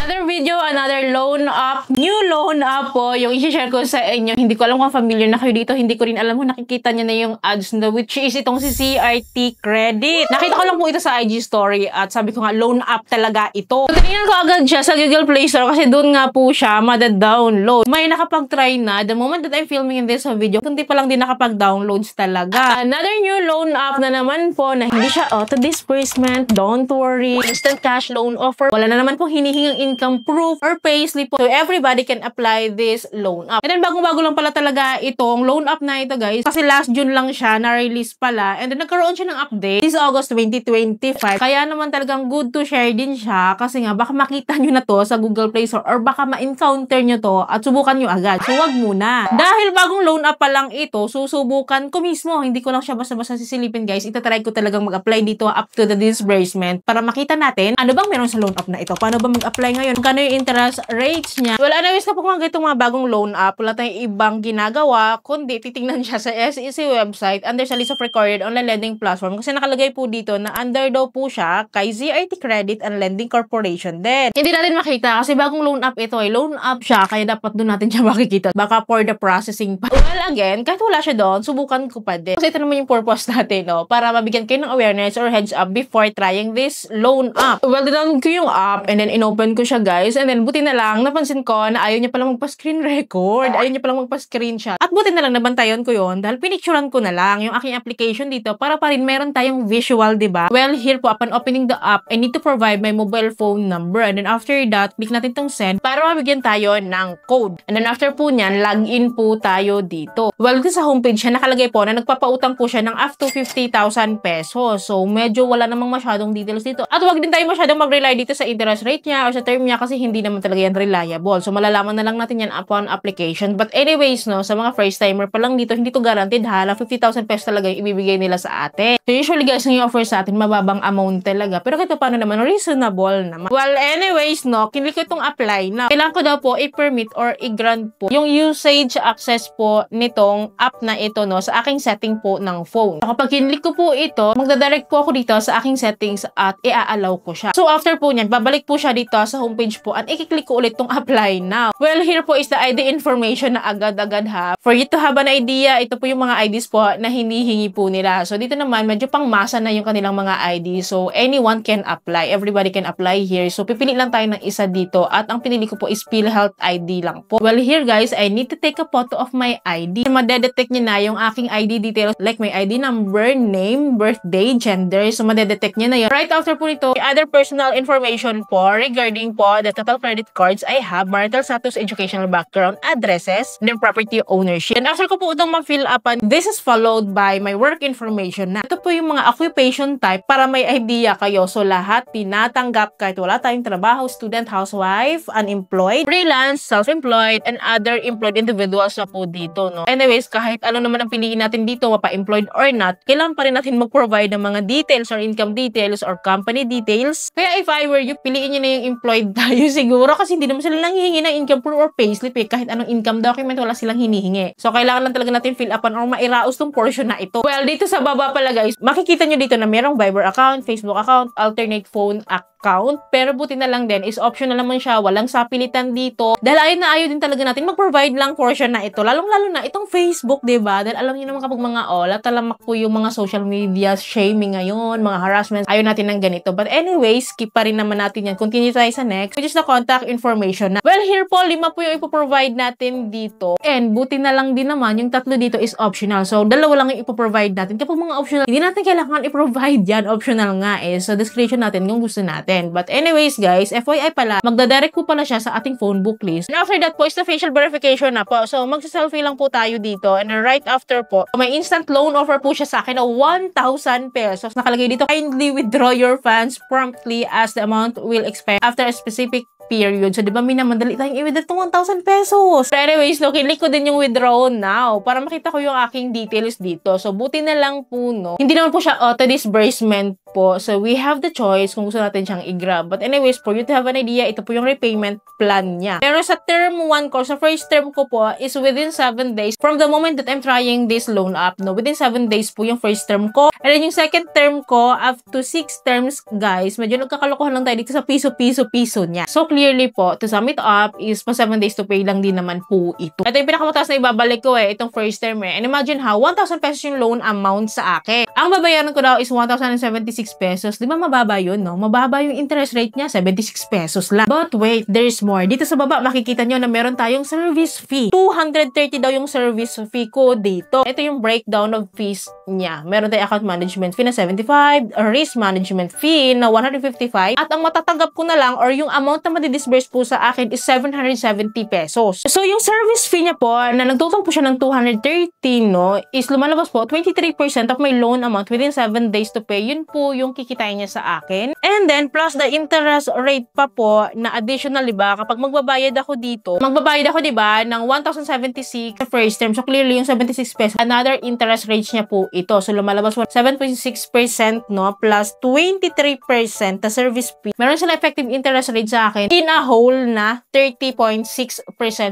Another video, another loan up. New loan up po, yung i-share ko sa inyo. Hindi ko alam kung familiar na kayo dito. Hindi ko rin alam kung nakikita nyo na yung ads na which is itong si CRT Credit. Nakita ko lang po ito sa IG story at sabi ko nga, loan up talaga ito. So, tinignan ko agad siya sa Google Play Store kasi doon nga po siya mada-download. May nakapag-try na. The moment that I'm filming in this video, kundi pa lang din nakapag-downloads talaga. Another new loan up na naman po na hindi siya auto disbursement. Don't worry. Instant cash loan offer. Wala na naman pong hinihingang income proof or payslip po. So everybody can apply this loan up. And then bagong-bago lang pala talaga itong loan up na ito, guys. Kasi last June lang siya na-release pala. And then nagkaroon siya ng update this August 2025. Kaya naman talagang good to share din siya kasi nga baka makita nyo na to sa Google Play Store or baka ma-encounter nyo to at subukan nyo agad. So wag muna. Dahil bagong loan up pa lang ito, susubukan ko mismo. Hindi ko lang siya basta-basta sisilipin, guys. Itatry ko talagang mag-apply dito up to the disbursement para makita natin ano bang meron sa loan up na ito. Paano ba mag-apply ngayon? Kano yung interest rates niya? Well, anyways, kapag mga itong mga bagong loan up, wala tayong ibang ginagawa, kundi titingnan siya sa SEC website under sa list of recorded online lending platform kasi nakalagay po dito na under daw po siya kay CRT Credit and Lending Corporation din. Hindi natin makita kasi bagong loan up ito ay loan up siya kaya dapat doon natin siya makikita. Baka for the processing pa. Well, again, kahit wala siya doon, subukan ko pa din. Kasi ito naman yung purpose natin, no? Para mabigyan kayo ng awareness or heads up before trying this loan up. Well, dinownload ko yung app and then inopen ko siya, guys. And then, buti na lang, napansin ko na ayaw niya palang magpa-screen record. Ayaw niya palang magpa-screenshot. At buti na lang, nabantayan ko yon dahil pinicturean ko na lang yung aking application dito para pa rin meron tayong visual, diba? Well, here po, upon opening the app, I need to provide my mobile phone number. And then, after that, click natin tong send para mabigyan tayo ng code. And then, after po niyan, login po tayo dito. Well, dito sa homepage siya, nakalagay po na nagpapautang po siya ng up to 50,000 pesos. So, medyo wala namang masyadong details dito. At wag din tayo masyadong mag-rely dito sa interest rate niya or sa term niya kasi hindi naman talaga yan reliable. So, malalaman na lang natin yan upon application. But anyways, no, sa mga first timer pa lang dito, hindi to guaranteed ha. 50,000 pesos talaga yung ibibigay nila sa atin. So, usually guys, yung offer sa atin, mababang amount talaga. Pero kito paano naman, reasonable naman. Well, anyways, no, kinlik ko itong apply na. Kailangan ko daw po i-permit or i-grant po yung usage access po nitong app na ito, no, sa aking setting po ng phone. So, kapag kinlik ko po ito, magdadirect po ako dito sa aking settings at i-allow ko siya. So, after po niyan, babalik po siya dito sa homepage po at i-click ko ulit tong apply now. Well, here po is the ID information na agad-agad ha. For you to have an idea, ito po yung mga IDs po na hinihingi po nila. So, dito naman, medyo pang masa na yung kanilang mga ID. So, anyone can apply. Everybody can apply here. So, pipili lang tayo ng isa dito at ang pinili ko po is PhilHealth ID lang po. Well, here guys, I need to take a photo of my ID. Madedetect niya na yung aking ID details like my ID number, name, birthday, gender. So, madedetect niya na yun. Right after po nito, other personal information po regarding po the total credit cards I have, marital status, educational background, addresses, and then property ownership. And after ko po itong ma-fill upan, this is followed by my work information na. Ito po yung mga occupation type para may idea kayo. So, lahat tinatanggap kahit wala tayong trabaho, student, housewife, unemployed, freelance, self-employed, and other employed individuals na po dito, no? Anyways, kahit ano naman ang piliin natin dito, mapa-employed or not, kailangan pa rin natin mag-provide ng mga details or income details or company details. Kaya if I were you, piliin nyo na yung employed tayo siguro kasi hindi naman sila lang hihingi ng income proof or payslip eh. Kahit anong income document, wala silang hinihingi. So, kailangan lang talaga natin fill upan or mairaos tong portion na ito. Well, dito sa baba pala guys, makikita nyo dito na merong Viber account, Facebook account, alternate phone account. Pero buti na lang din is optional naman siya. Walang sapilitan dito. Dahil ayaw na ayaw din talaga natin mag-provide lang portion na ito. Lalong-lalo na itong Facebook, diba? Dahil alam niyo naman kapag mga talamak po yung mga social media shaming ngayon, mga harassment, ayaw natin ng ganito. But anyways, skip pa rin naman natin yan. Continue tayo sa next, which is the contact information na. Well, here po, 5 po yung ipoprovide natin dito. And buti na lang din naman, yung 3 dito is optional. So, 2 lang yung ipoprovide natin. Kapag mga optional, hindi natin kailangan i-provide yan. Optional nga eh. So, description natin kung gusto natin. But anyways, guys, FYI pala, magdadirect po pala siya sa ating phone book list. And after that po is the facial verification na po. So, magsa-selfie lang po tayo dito. And then right after po, may instant loan offer po siya sa akin na 1,000 pesos. Nakalagay dito, kindly withdraw your funds promptly as the amount will expire after a specific period. So, di ba, minamadali tayong i-withdraw itong 1,000 pesos. But anyways, no, kinlik ko din yung withdraw now para makita ko yung aking details dito. So, buti na lang po, no. Hindi naman po siya auto-disbursement po. So, we have the choice kung gusto natin siyang i-grab. But anyways, for you to have an idea, ito po yung repayment plan niya. Pero sa term 1 ko, sa first term ko po is within 7 days from the moment that I'm trying this loan app, no. Within 7 days po yung first term ko. And then yung second term ko, up to 6 terms, guys, medyo nagkakalokohan lang tayo dito sa piso niya. So, clearly po, to sum it up, is pa 7 days to pay lang din naman po ito. Ito yung pinakamataas na ibabalik ko itong first term And imagine how, 1,000 pesos yung loan amount sa akin. Ang babayaran ko daw is 1,076 pesos. Di ba mababa yun, no? Mababa yung interest rate niya, 76 pesos lang. But wait, there's more. Dito sa baba, makikita nyo na meron tayong service fee. 230 daw yung service fee ko dito. Ito yung breakdown of fees niya. Meron tayong account management fee na 75, risk management fee na 155, at ang matatanggap ko na lang or yung amount na madidisburse po sa akin is 770 pesos. So, yung service fee niya po, na nagtotal po siya ng 230, no, is lumalabas po 23% of my loan amount within 7 days to pay. Yun po yung kikitain niya sa akin. And then, plus the interest rate pa po na additional, diba? Kapag magbabayad ako dito, diba, ng 1,076 sa first term. So, clearly, yung 76 pesos, another interest rate niya po ito. So, lumalabas po 7.6%, no, plus 23% na service fee. Meron sila effective interest rate sa akin in a whole na 30.6%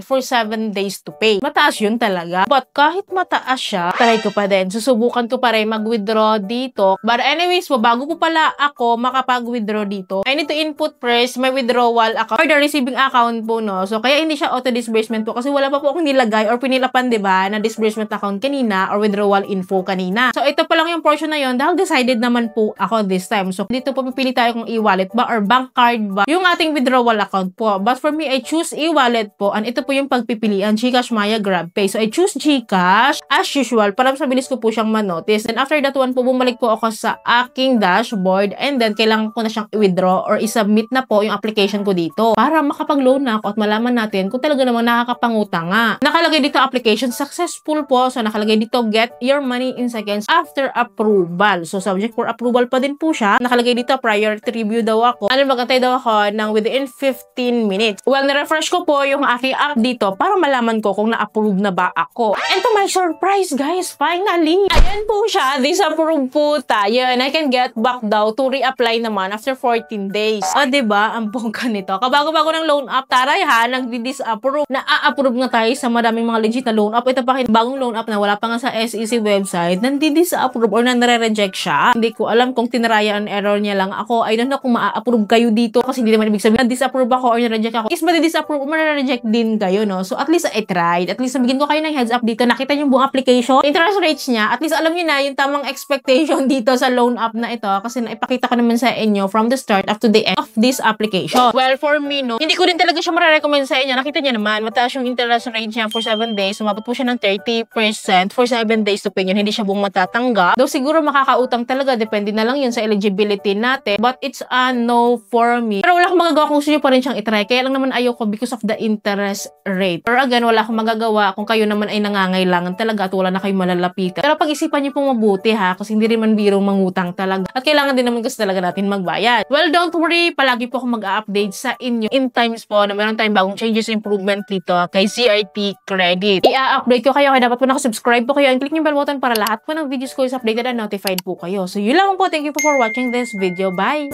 for 7 days to pay. Mataas yun talaga. But kahit mataas siya, try ko pa din. Susubukan ko pa rin mag-withdraw dito. But anyways po, bago ko pala ako makapag-withdraw dito, I need to input first my withdrawal account or the receiving account po, no? So, kaya hindi siya auto-disbursement po kasi wala pa po akong nilagay or pinilapan, diba, na disbursement account kanina or withdrawal info kanina. So, ito pa lang yung portion na yun dahil decided naman po ako this time. So, dito po pipili tayo kung e-wallet ba or bank card ba yung ating withdrawal account po. But for me, I choose e-wallet po and ito po yung pagpipilian, GCash, Maya, GrabPay. So, I choose GCash as usual para mas mabilis ko po siyang manotice. Then, after that one po, bumalik po ako sa aking dashboard and then kailangan ko na siyang i-withdraw or i-submit na po yung application ko dito para makapag-loan na ako at malaman natin kung talaga namang nakakapangutang nga. Nakalagay dito application successful po. So, nakalagay dito get your money in seconds after approval. So, subject for approval pa din po siya. Nakalagay dito priority review daw ako. Ano, magantay daw ako ng within 15 minutes. Well, na-refresh ko po yung aking app dito para malaman ko kung na-approve na ba ako. And to my surprise, guys, finally, ayan po siya. Disapprove po tayo. And I can get back daw to reapply naman after 14 days. O, diba? Ang bongga nito. Kabago-bago ng loan app, taray ha, nag-disapprove. Na-approve na tayo sa maraming mga legit na loan app. Ito pa bagong loan app na wala pa nga sa SEC website. Nandi-disapprove or nare-reject siya. Hindi ko alam kung tinraya an error niya lang ako. I don't know kung ma-approve kayo dito kasi hindi naman ibig sabihin na-disapprove ako or na-reject ako. Is madi-disapprove o ma-reject din kayo, no? So, at least I tried. At least nabigyan ko kayo ng heads up dito. Nakita niyo yung buong application. Interest rates niya. At least alam niyo na yung tamang expectation dito sa loan app na ito kasi naipakita ko naman sa inyo from the start up to the end of this application. Well, for me, no, hindi ko din talaga siya marirecommend sa inyo. Nakita niyo naman, mataas yung interest rate niya for 7 days. Sumabot po siya ng 30% for 7 days to pay yun. Hindi siya buong matatanggap. Though siguro makakautang talaga. Depende na lang yun sa eligibility natin. But it's a no for me. Pero wala akong magagawa kung gusto nyo pa rin siyang itry. Kaya lang naman ayoko because of the interest rate. Or again, wala akong magagawa kung kayo naman ay nangangailangan talaga at wala na kayong malalapitan. Pero pag-isipan niyo pong mabuti ha, kasi hindi rin man birong mangutang talaga. At kailangan din naman kasi talaga natin magbayad. Well, don't worry. Palagi po ako mag-update sa inyo in times po na meron tayong bagong changes, improvement dito kay CRT Credit. I-update ko kayo. Kaya dapat po nakasubscribe po kayo and click yung bell button para lahat po ng videos ko is updated and notified po kayo. So, yun lang po. Thank you po for watching this video. Bye!